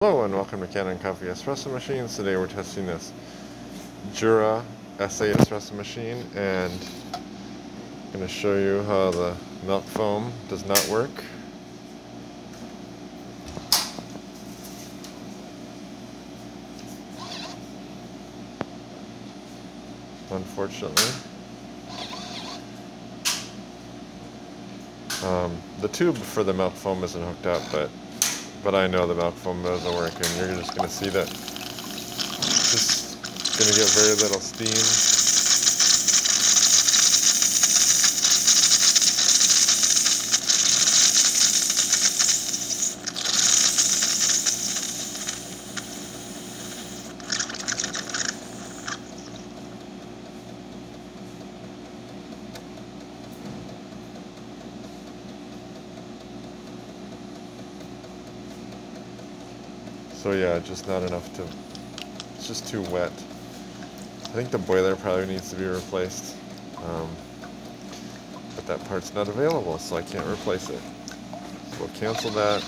Hello and welcome to Canon Coffee Espresso Machines. Today we're testing this Jura S8 espresso machine, and I'm going to show you how the milk foam does not work. Unfortunately. The tube for the milk foam isn't hooked up, but I know the milk foam doesn't work, and you're just going to see that it's just going to get very little steam. So yeah, just not enough to, it's just too wet. I think the boiler probably needs to be replaced, but that part's not available, so I can't replace it. So we'll cancel that.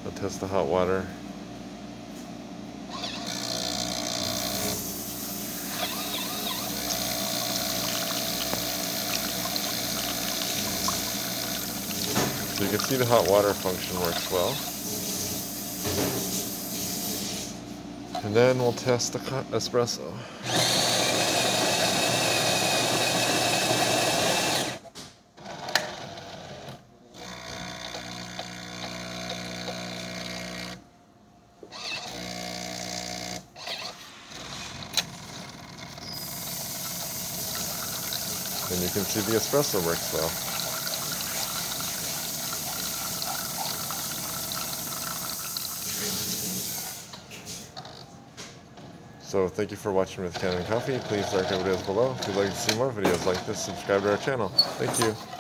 I'll test the hot water. So you can see the hot water function works well. And then we'll test the espresso. And you can see the espresso works well. So thank you for watching with Canon Coffee. Please like our videos below. If you'd like to see more videos like this, subscribe to our channel. Thank you.